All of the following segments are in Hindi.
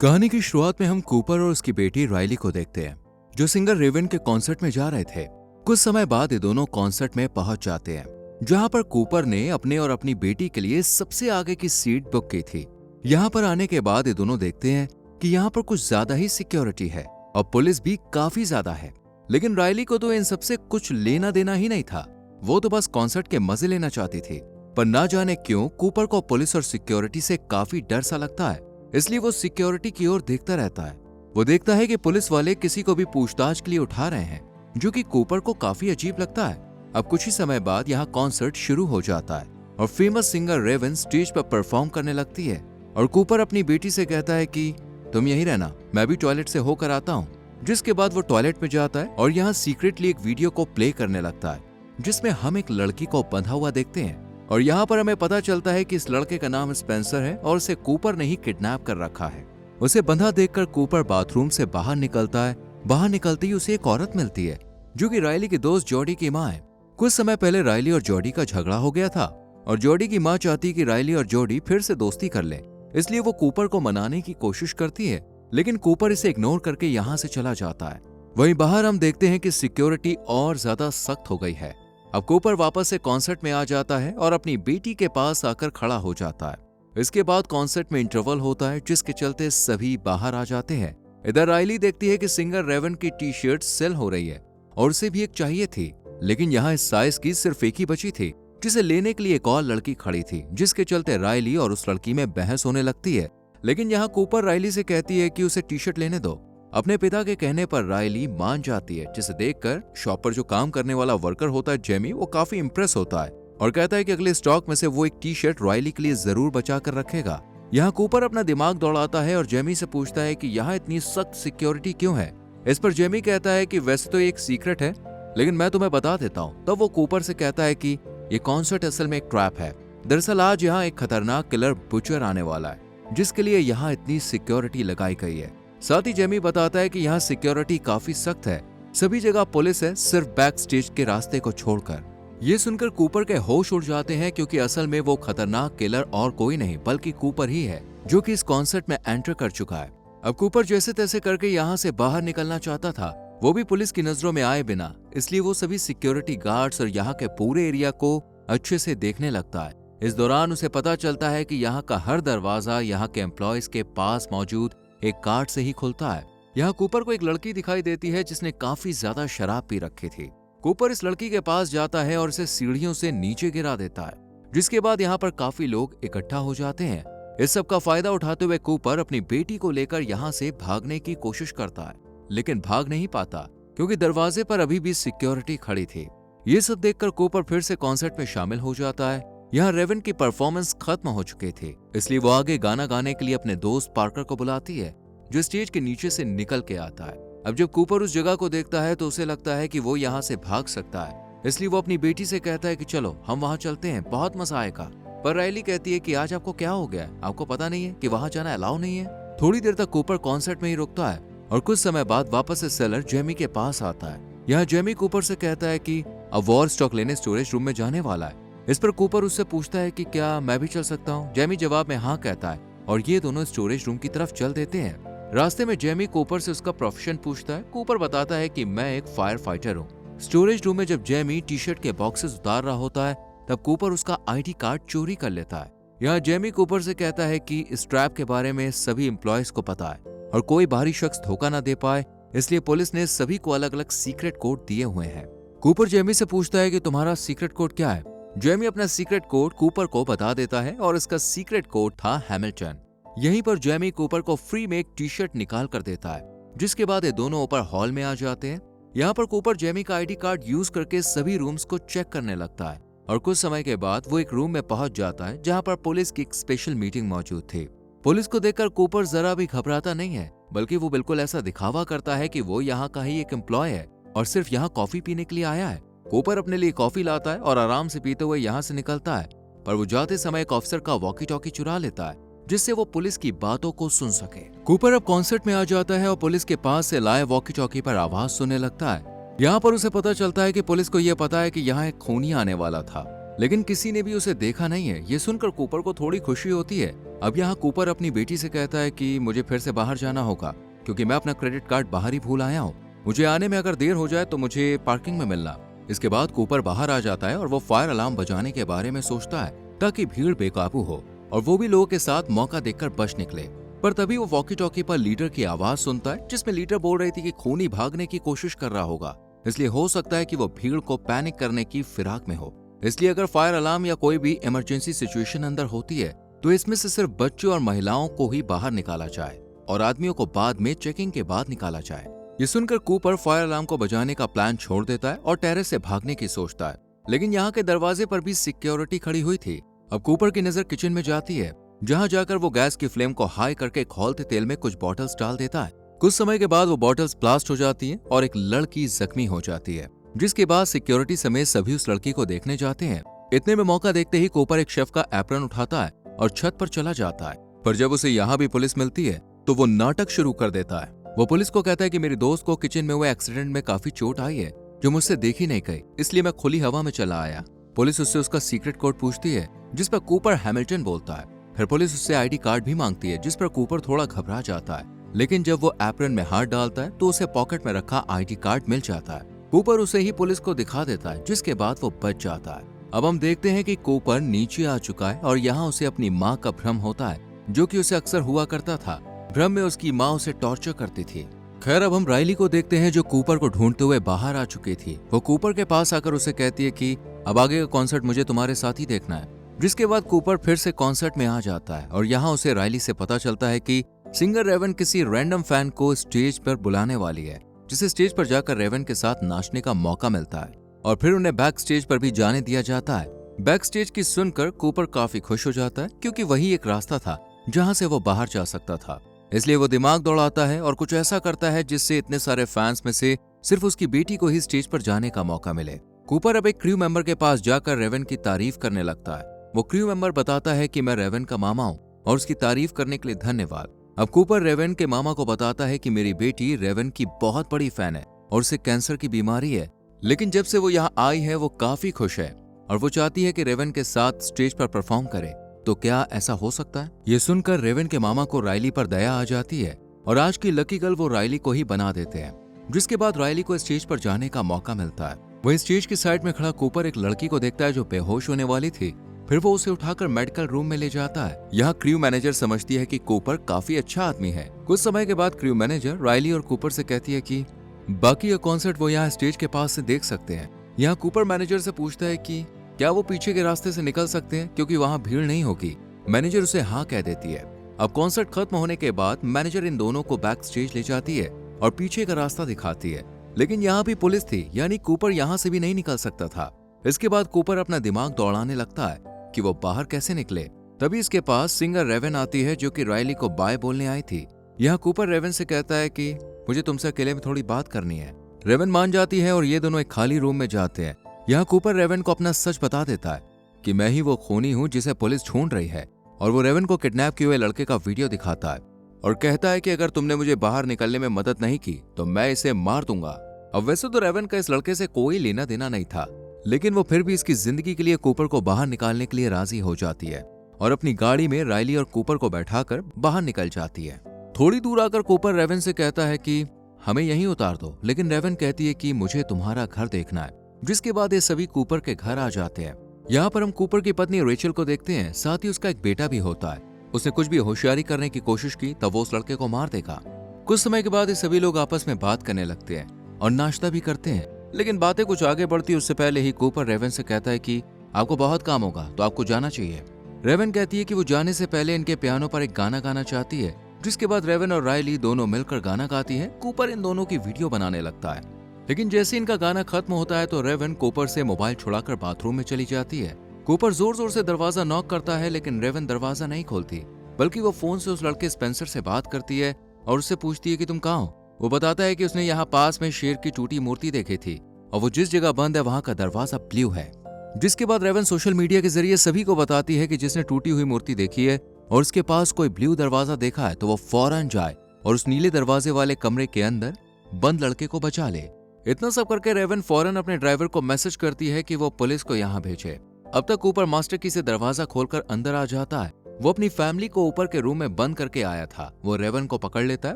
कहानी की शुरुआत में हम कूपर और उसकी बेटी राइली को देखते हैं, जो सिंगर रेवन के कॉन्सर्ट में जा रहे थे। कुछ समय बाद ये दोनों कॉन्सर्ट में पहुंच जाते हैं, जहां पर कूपर ने अपने और अपनी बेटी के लिए सबसे आगे की सीट बुक की थी। यहाँ पर आने के बाद ये दोनों देखते हैं कि यहाँ पर कुछ ज्यादा ही सिक्योरिटी है और पुलिस भी काफी ज्यादा है। लेकिन राइली को तो इन सबसे कुछ लेना देना ही नहीं था। वो तो बस कॉन्सर्ट के मजे लेना चाहती थी। पर ना जाने क्यों कूपर को पुलिस और सिक्योरिटी से काफी डर सा लगता है, इसलिए वो सिक्योरिटी की ओर देखता रहता है। वो देखता है कि पुलिस वाले किसी को भी पूछताछ के लिए उठा रहे हैं, जो कि कूपर को काफी अजीब लगता है। अब कुछ ही समय बाद यहाँ कॉन्सर्ट शुरू हो जाता है और फेमस सिंगर रेवन स्टेज पर परफॉर्म करने लगती है। और कूपर अपनी बेटी से कहता है कि तुम यहीं रहना, मैं भी टॉयलेट से होकर आता हूँ। जिसके बाद वो टॉयलेट में जाता है और यहाँ सीक्रेटली एक वीडियो को प्ले करने लगता है, जिसमें हम एक लड़की को बंधा हुआ देखते हैं। और यहाँ पर हमें पता चलता है कि इस लड़के का नाम स्पेंसर है और उसे कूपर ने ही किडनैप कर रखा है। उसे बंधा देखकर कूपर बाथरूम से बाहर निकलता है। बाहर निकलते ही उसे एक औरत मिलती है, जो कि राइली की दोस्त जॉडी की माँ है। कुछ समय पहले राइली और जॉडी का झगड़ा हो गया था और जॉडी की माँ चाहती कि राइली और जॉडी फिर से दोस्ती कर ले, इसलिए वो कूपर को मनाने की कोशिश करती है। लेकिन कूपर इसे इग्नोर करके यहाँ से चला जाता है। वहीं बाहर हम देखते हैं कि सिक्योरिटी और ज्यादा सख्त हो गई है। अब कूपर वापस से कॉन्सर्ट में आ जाता है और अपनी बेटी के पास आकर खड़ा हो जाता है। इसके बाद कॉन्सर्ट में इंटरवल होता है, जिसके चलते सभी बाहर आ जाते हैं। इधर राइली देखती है कि सिंगर रेवन की टी शर्ट सेल हो रही है और उसे भी एक चाहिए थी, लेकिन यहाँ इस साइज की सिर्फ एक ही बची थी, जिसे लेने के लिए एक और लड़की खड़ी थी, जिसके चलते राइली और उस लड़की में बहस होने लगती है। लेकिन यहाँ कूपर राइली से कहती है कि उसे टी शर्ट लेने दो। अपने पिता के कहने पर राइली मान जाती है, जिसे देखकर शॉप पर जो काम करने वाला वर्कर होता है जेमी, वो काफी इंप्रेस होता है और कहता है कि अगले स्टॉक में से वो एक टी शर्ट राइली के लिए जरूर बचा कर रखेगा। यहाँ कूपर अपना दिमाग दौड़ाता है और जेमी से पूछता है कि यहाँ इतनी सख्त सिक्योरिटी क्यों है। इस पर जेमी कहता है कि वैसे तो ये एक सीक्रेट है, लेकिन मैं तुम्हें बता देता हूँ। तब वो कूपर से कहता है कि ये कॉन्सर्ट असल में एक ट्रैप है। दरअसल आज यहाँ एक खतरनाक किलर बुचर आने वाला है, जिसके लिए यहाँ इतनी सिक्योरिटी लगाई गई है। साथ ही जेमी बताता है कि यहाँ सिक्योरिटी काफी सख्त है, सभी जगह पुलिस है, सिर्फ बैक स्टेज के रास्ते को छोड़कर। ये सुनकर कूपर के होश उड़ जाते हैं, क्योंकि असल में वो खतरनाक किलर और कोई नहीं बल्कि कूपर ही है, जो कि इस कॉन्सर्ट में एंटर कर चुका है। अब कूपर जैसे तैसे करके यहाँ से बाहर निकलना चाहता था, वो भी पुलिस की नजरों में आए बिना, इसलिए वो सभी सिक्योरिटी गार्ड्स और यहाँ के पूरे एरिया को अच्छे से देखने लगता है। इस दौरान उसे पता चलता है कि यहाँ का हर दरवाजा यहाँ के एम्प्लॉयज के पास मौजूद एक कार्ड से ही खुलता है। यहाँ कूपर को एक लड़की दिखाई देती है, जिसने काफी ज्यादा शराब पी रखी थी। कूपर इस लड़की के पास जाता है और इसे सीढ़ियों से नीचे गिरा देता है, जिसके बाद यहाँ पर काफी लोग इकट्ठा हो जाते हैं। इस सब का फायदा उठाते हुए कूपर अपनी बेटी को लेकर यहाँ से भागने की कोशिश करता है, लेकिन भाग नहीं पाता, क्योंकि दरवाजे पर अभी भी सिक्योरिटी खड़ी थी। ये सब देखकर कूपर फिर से कॉन्सर्ट में शामिल हो जाता है। यहाँ रेवन की परफॉर्मेंस खत्म हो चुकी थी, इसलिए वो आगे गाना गाने के लिए अपने दोस्त पार्कर को बुलाती है, जो स्टेज के नीचे से निकल के आता है। अब जब कूपर उस जगह को देखता है तो उसे लगता है कि वो यहाँ से भाग सकता है, इसलिए वो अपनी बेटी से कहता है कि चलो हम वहाँ चलते हैं, बहुत मजा आएगा। पर राइली कहती है कि आज आपको क्या हो गया, आपको पता नहीं है कि वहाँ जाना अलाउ नहीं है। थोड़ी देर तक कूपर कॉन्सर्ट में ही रुकता है और कुछ समय बाद वापस से सेलर जेमी के पास आता है। यहाँ जेमी कूपर से कहता है कि अब वॉर स्टॉक लेने स्टोरेज रूम में जाने वाला है। इस पर कूपर उससे पूछता है कि क्या मैं भी चल सकता हूँ। जेमी जवाब में हाँ कहता है और ये दोनों स्टोरेज रूम की तरफ चल देते हैं। रास्ते में जेमी कूपर से उसका प्रोफेशन पूछता है। कूपर बताता है कि मैं एक फायर फाइटर हूँ। स्टोरेज रूम में जब जेमी टी शर्ट के बॉक्सेस उतार रहा होता है, तब कूपर उसका आईडी कार्ड चोरी कर लेता है। यहाँ जेमी कूपर से कहता है कि इस ट्रैप के बारे में सभी एम्प्लॉयज को पता है और कोई बाहरी शख्स धोखा न दे पाए, इसलिए पुलिस ने सभी को अलग अलग सीक्रेट कोड दिए हुए हैं। कूपर जेमी से पूछता है कि तुम्हारा सीक्रेट कोड क्या है। जेमी अपना सीक्रेट कोड कूपर को बता देता है और इसका सीक्रेट कोड था हैमिल्टन। यहीं पर जेमी कूपर को फ्री में एक टी शर्ट निकाल कर देता है, जिसके बाद ये दोनों ऊपर हॉल में आ जाते हैं। यहाँ पर कूपर जेमी का आईडी कार्ड यूज करके सभी रूम्स को चेक करने लगता है और कुछ समय के बाद वो एक रूम में पहुंच जाता है, जहाँ पर पुलिस की एक स्पेशल मीटिंग मौजूद थी। पुलिस को देखकर कूपर जरा भी घबराता नहीं है, बल्कि वो बिल्कुल ऐसा दिखावा करता है कि वो यहाँ का ही एक एम्प्लॉय है और सिर्फ यहाँ कॉफी पीने के लिए आया है। कूपर अपने लिए कॉफी लाता है और आराम से पीते हुए यहाँ से निकलता है, पर वो जाते समय एक ऑफिसर का वॉकी टॉकी चुरा लेता है, जिससे वो पुलिस की बातों को सुन सके। कूपर अब कॉन्सर्ट में आ जाता है और पुलिस के पास से लाए वॉकी टॉकी पर आवाज सुनने लगता है। यहाँ पर उसे पता चलता है कि पुलिस को यह पता है कि यहाँ एक खूनी आने वाला था लेकिन किसी ने भी उसे देखा नहीं है। ये सुनकर कूपर को थोड़ी खुशी होती है। अब यहाँ कूपर अपनी बेटी से कहता है कि मुझे फिर से बाहर जाना होगा क्योंकि मैं अपना क्रेडिट कार्ड बाहर ही भूल आया हूँ। मुझे आने में अगर देर हो जाए तो मुझे पार्किंग में मिलना। इसके बाद कूपर बाहर आ जाता है और वो फायर अलार्म बजाने के बारे में सोचता है ताकि भीड़ बेकाबू हो और वो भी लोगों के साथ मौका देखकर बच निकले। पर तभी वो वॉकी टॉकी पर लीडर की आवाज सुनता है जिसमें लीडर बोल रही थी कि खूनी भागने की कोशिश कर रहा होगा, इसलिए हो सकता है कि वो भीड़ को पैनिक करने की फिराक में हो। इसलिए अगर फायर अलार्म या कोई भी इमरजेंसी सिचुएशन अंदर होती है तो इसमें से सिर्फ बच्चों और महिलाओं को ही बाहर निकाला जाए और आदमियों को बाद में चेकिंग के बाद निकाला जाए। ये सुनकर कूपर फायर अलार्म को बजाने का प्लान छोड़ देता है और टेरेस से भागने की सोचता है, लेकिन यहाँ के दरवाजे पर भी सिक्योरिटी खड़ी हुई थी। अब कूपर की नजर किचन में जाती है, जहाँ जाकर वो गैस की फ्लेम को हाई करके खौलते तेल में कुछ बॉटल्स डाल देता है। कुछ समय के बाद वो बॉटल्स ब्लास्ट हो जाती हैं और एक लड़की जख्मी हो जाती है, जिसके बाद सिक्योरिटी समेत सभी उस लड़की को देखने जाते हैं। इतने में मौका देखते ही कूपर एक शेफ का एप्रन उठाता है और छत पर चला जाता है। पर जब उसे यहाँ भी पुलिस मिलती है तो वो नाटक शुरू कर देता है। वो पुलिस को कहता है कि मेरी दोस्त को किचन में हुए एक्सीडेंट में काफी चोट आई है जो मुझसे देखी नहीं गई, इसलिए मैं खुली हवा में चला आया। पुलिस उससे उसका सीक्रेट कोड पूछती है जिस पर कूपर हैमिल्टन बोलता है। फिर पुलिस उससे आईडी कार्ड भी मांगती है जिस पर कूपर थोड़ा घबरा जाता है, लेकिन जब वो एप्रन में हाथ डालता है तो उसे पॉकेट में रखा आईडी कार्ड मिल जाता है। कूपर उसे ही पुलिस को दिखा देता है जिसके बाद वो बच जाता है। अब हम देखते हैं कि कूपर नीचे आ चुका है और यहाँ उसे अपनी माँ का भ्रम होता है जो कि उसे अक्सर हुआ करता था। भ्रम में उसकी माँ उसे टॉर्चर करती थी। खैर अब हम राइली को देखते हैं जो कूपर को ढूंढते हुए बाहर आ चुकी थी। वो कूपर के पास आकर उसे कहती है कि अब आगे का कॉन्सर्ट मुझे तुम्हारे साथ ही देखना है। जिसके बाद कूपर फिर से कॉन्सर्ट में आ जाता है और यहाँ उसे राइली से पता चलता है कि सिंगर रेवन किसी रैंडम फैन को स्टेज पर बुलाने वाली है, जिसे स्टेज पर जाकर रेवन के साथ नाचने का मौका मिलता है और फिर उन्हें बैक स्टेज पर भी जाने दिया जाता है। बैक स्टेज की सुनकर कूपर काफी खुश हो जाता है क्योंकि वही एक रास्ता था जहां से वो बाहर जा सकता था। इसलिए वो दिमाग दौड़ाता है और कुछ ऐसा करता है जिससे इतने सारे फैंस में से सिर्फ उसकी बेटी को ही स्टेज पर जाने का मौका मिले। कूपर अब एक क्रू मेंबर के पास जाकर रेवन की तारीफ करने लगता है। वो क्रू मेंबर बताता है कि मैं रेवन का मामा हूँ और उसकी तारीफ करने के लिए धन्यवाद। अब कूपर रेवन के मामा को बताता है कि मेरी बेटी रेवन की बहुत बड़ी फैन है और उसे कैंसर की बीमारी है, लेकिन जब से वो यहाँ आई है वो काफी खुश है और वो चाहती है कि रेवन के साथ स्टेज पर परफॉर्म करे। तो क्या ऐसा हो सकता है? ये सुनकर रेवन के मामा को राइली पर दया आ जाती है और आज की लकी गर्ल वो राइली को ही बना देते हैं। जिसके बाद राइली को स्टेज पर जाने का मौका मिलता है। वही स्टेज की साइड में खड़ा कूपर एक लड़की को देखता है जो बेहोश होने वाली थी। फिर वो उसे उठाकर मेडिकल रूम में ले जाता है। यहाँ क्रू मैनेजर समझती है कि कूपर काफी अच्छा आदमी है। कुछ समय के बाद क्रू मैनेजर राइली और कूपर से कहती है कि बाकी का कॉन्सर्ट वो यहाँ स्टेज के पास से देख सकते हैं। यहाँ कूपर मैनेजर से पूछता है कि क्या वो पीछे के रास्ते से निकल सकते हैं क्योंकि वहाँ भीड़ नहीं होगी। मैनेजर उसे हाँ कह देती है। अब कॉन्सर्ट खत्म होने के बाद मैनेजर इन दोनों को बैक स्टेज ले जाती है और पीछे का रास्ता दिखाती है, लेकिन यहाँ भी पुलिस थी, यानी कूपर यहाँ से भी नहीं निकल सकता था। इसके बाद कूपर अपना दिमाग दौड़ाने लगता है कि वो बाहर कैसे निकले। तभी इसके पास सिंगर रेवन आती है जो कि राइली को बाय बोलने आई थी। यहाँ कूपर रेवन से कहता है कि मुझे तुमसे अकेले में थोड़ी बात करनी है। रेवन मान जाती है और ये दोनों एक खाली रूम में जाते हैं। यहाँ कूपर रेवन को अपना सच बता देता है कि मैं ही वो खूनी हूँ जिसे पुलिस ढूंढ रही है, और वो रेवन को किडनैप किए हुए लड़के का वीडियो दिखाता है और कहता है कि अगर तुमने मुझे बाहर निकलने में मदद नहीं की तो मैं इसे मार दूंगा। अब वैसे तो रेवन का इस लड़के से कोई लेना देना नहीं था, लेकिन वो फिर भी इसकी जिंदगी के लिए कूपर को बाहर निकालने के लिए राजी हो जाती है और अपनी गाड़ी में राइली और कूपर को बैठाकर बाहर निकल जाती है। थोड़ी दूर आकर कूपर रेवन से कहता है कि हमें यहीं उतार दो, लेकिन रेवन कहती है कि मुझे तुम्हारा घर देखना है। जिसके बाद ये सभी कूपर के घर आ जाते हैं। यहाँ पर हम कूपर की पत्नी रेचल को देखते हैं, साथ ही उसका एक बेटा भी होता है। उसने कुछ भी होशियारी करने की कोशिश की तब वो उस लड़के को मार देगा। कुछ समय के बाद ये सभी लोग आपस में बात करने लगते हैं और नाश्ता भी करते हैं, लेकिन बातें कुछ आगे बढ़ती उससे पहले ही कूपर रेवन से कहता है कि आपको बहुत काम होगा तो आपको जाना चाहिए। रेवन कहती है कि वो जाने से पहले इनके पियानो पर एक गाना गाना चाहती है। जिसके बाद रेवन और राइली दोनों मिलकर गाना गाती है। कूपर इन दोनों की वीडियो बनाने लगता है, लेकिन जैसे इनका गाना खत्म होता है तो रेवन कूपर से मोबाइल छुड़ाकर बाथरूम में चली जाती है। कूपर जोर जोर से दरवाजा नॉक करता है, लेकिन रेवन दरवाजा नहीं खोलती, बल्कि वो फोन से उस लड़के स्पेंसर से बात करती है और उससे पूछती है कि तुम कहाँ हो। वो बताता है कि उसने यहाँ पास में शेर की टूटी मूर्ति देखी थी और वो जिस जगह बंद है वहां का दरवाजा ब्लू है। जिसके बाद रेवन सोशल मीडिया के जरिए सभी को बताती है कि जिसने टूटी हुई मूर्ति देखी है और उसके पास कोई ब्लू दरवाजा देखा है तो वो फौरन जाए और उस नीले दरवाजे वाले कमरे के अंदर बंद लड़के को बचा ले। इतना सब करके रेवन फौरन अपने ड्राइवर को मैसेज करती है कि वो पुलिस को यहाँ भेजे। अब तक कूपर मास्टर की से दरवाजा खोलकर अंदर आ जाता है। वो अपनी फैमिली को ऊपर के रूम में बंद करके आया था। वो रेवन को पकड़ लेता है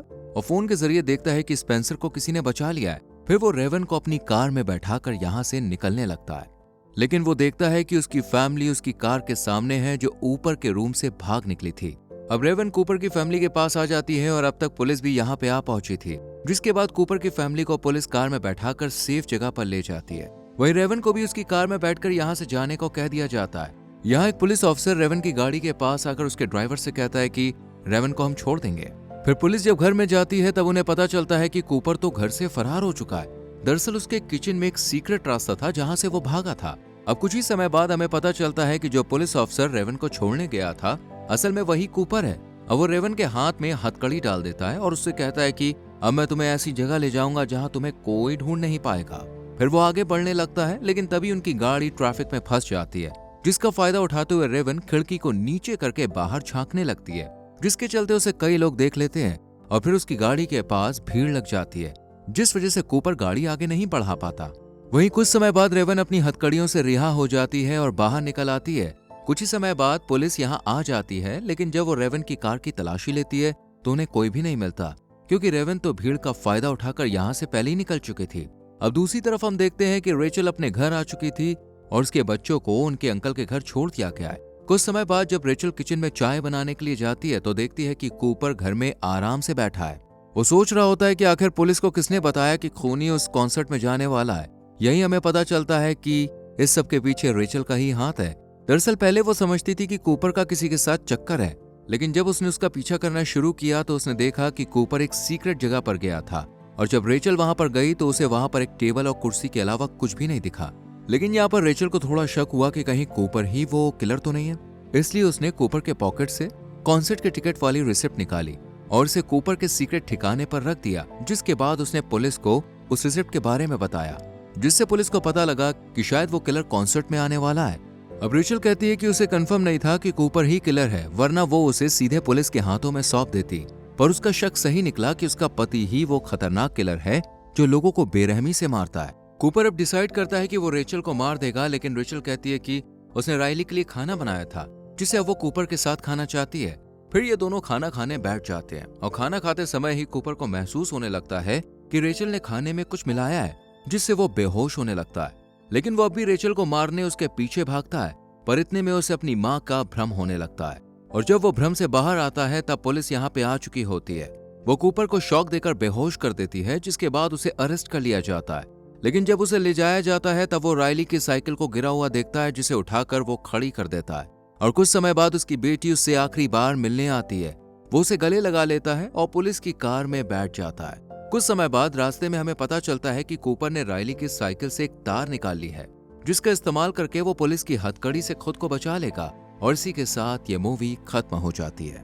और फोन के जरिए देखता है कि स्पेंसर को किसी ने बचा लिया है। फिर वो रेवन को अपनी कार में बैठाकर यहाँ से निकलने लगता है, लेकिन वो देखता है कि उसकी फैमिली उसकी कार के सामने है जो ऊपर के रूम से भाग निकली थी। अब रेवन कूपर की फैमिली के पास आ जाती है और अब तक पुलिस भी यहाँ पे आ पहुंची थी, जिसके बाद कूपर की फैमिली को पुलिस कार में बैठाकर सेफ जगह पर ले जाती है। वही रेवन को भी उसकी कार में बैठकर यहाँ से जाने को कह दिया जाता है। यहाँ एक पुलिस ऑफिसर रेवन की गाड़ी के पास आकर उसके ड्राइवर से कहता है कि रेवन को हम छोड़ देंगे। फिर पुलिस जब घर में जाती है तब उन्हें पता चलता है कि कूपर तो घर से फरार हो चुका है। दरअसल उसके किचन में एक सीक्रेट रास्ता था जहाँ से वो भागा था। अब कुछ ही समय बाद हमें पता चलता है कि जो पुलिस ऑफिसर रेवन को छोड़ने गया था असल में वही कूपर है। अब वो रेवन के हाथ में हथकड़ी डाल देता है और उससे कहता है कि अब मैं तुम्हें ऐसी जगह ले जाऊंगा जहां तुम्हें कोई ढूंढ नहीं पाएगा। फिर वो आगे बढ़ने लगता है, लेकिन तभी उनकी गाड़ी ट्रैफिक में फंस जाती है, जिसका फायदा उठाते हुए रेवन खिड़की को नीचे करके बाहर झांकने लगती है, जिसके चलते उसे कई लोग देख लेते हैं और फिर उसकी गाड़ी के पास भीड़ लग जाती है, जिस वजह से कूपर गाड़ी आगे नहीं बढ़ा पाता। वहीं कुछ समय बाद रेवन अपनी हथकड़ियों से रिहा हो जाती है और बाहर निकल आती है। कुछ ही समय बाद पुलिस यहाँ आ जाती है, लेकिन जब वो रेवन की कार की तलाशी लेती है तो उन्हें कोई भी नहीं मिलता, क्योंकि रेवन तो भीड़ का फायदा उठाकर यहाँ से पहले ही निकल चुकी थी। अब दूसरी तरफ हम देखते हैं कि रेचल अपने घर आ चुकी थी और उसके बच्चों को उनके अंकल के घर छोड़ दिया गया है। कुछ समय बाद जब रेचल किचन में चाय बनाने के लिए जाती है तो देखती है कि कूपर घर में आराम से बैठा है। वो सोच रहा होता है कि आखिर पुलिस को किसने बताया कि खूनी उस कॉन्सर्ट में जाने वाला है। यही हमें पता चलता है कि इस सब के पीछे रेचल का ही हाथ है। दरअसल पहले वो समझती थी कि कूपर का किसी के साथ चक्कर है, लेकिन जब उसने उसका पीछा करना शुरू किया तो उसने देखा कि कूपर एक सीक्रेट जगह पर गया था, और जब रेचल वहां पर गई तो उसे वहां पर एक टेबल और कुर्सी के अलावा कुछ भी नहीं दिखा। लेकिन यहाँ पर रेचल को थोड़ा शक हुआ कि कहीं कूपर ही वो किलर तो नहीं है, इसलिए उसने कूपर के पॉकेट से कॉन्सर्ट के टिकट वाली रिसिप्ट निकाली और इसे कूपर के सीक्रेट ठिकाने पर रख दिया, जिसके बाद उसने पुलिस को उस रिसिप्ट के बारे में बताया, जिससे पुलिस को पता लगा कि शायद वो किलर कॉन्सर्ट में आने वाला है। अब रेचल कहती है कि उसे कंफर्म नहीं था कि कूपर ही किलर है, वरना वो उसे सीधे पुलिस के हाथों में सौंप देती, पर उसका शक सही निकला कि उसका पति ही वो खतरनाक किलर है जो लोगों को बेरहमी से मारता है। कूपर अब डिसाइड करता है कि वो रेचल को मार देगा, लेकिन रेचल कहती है कि उसने राइली के लिए खाना बनाया था जिसे अब वो कूपर के साथ खाना चाहती है। फिर ये दोनों खाना खाने बैठ जाते हैं और खाना खाते समय ही कूपर को महसूस होने लगता है कि रेचल ने खाने में कुछ मिलाया है, जिससे वो बेहोश होने लगता है। लेकिन वो अब भी रेचल को मारने उसके पीछे भागता है, पर इतने में उसे अपनी माँ का भ्रम होने लगता है, और जब वो भ्रम से बाहर आता है तब पुलिस यहाँ पे आ चुकी होती है। वो कूपर को शॉक देकर बेहोश कर देती है, जिसके बाद उसे अरेस्ट कर लिया जाता है। लेकिन जब उसे ले जाया जाता है तब वो राइली की साइकिल को गिरा हुआ देखता है, जिसे उठाकर वो खड़ी कर देता है, और कुछ समय बाद उसकी बेटी उससे आखिरी बार मिलने आती है। वो उसे गले लगा लेता है और पुलिस की कार में बैठ जाता है। कुछ समय बाद रास्ते में हमें पता चलता है कि कूपर ने राइली की साइकिल से एक तार निकाल ली है, जिसका इस्तेमाल करके वो पुलिस की हथकड़ी से खुद को बचा लेगा, और इसी के साथ ये मूवी खत्म हो जाती है।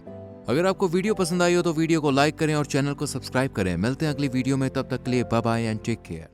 अगर आपको वीडियो पसंद आई हो तो वीडियो को लाइक करें और चैनल को सब्सक्राइब करें। मिलते हैं अगली वीडियो में, तब तक के लिए bye bye and take care.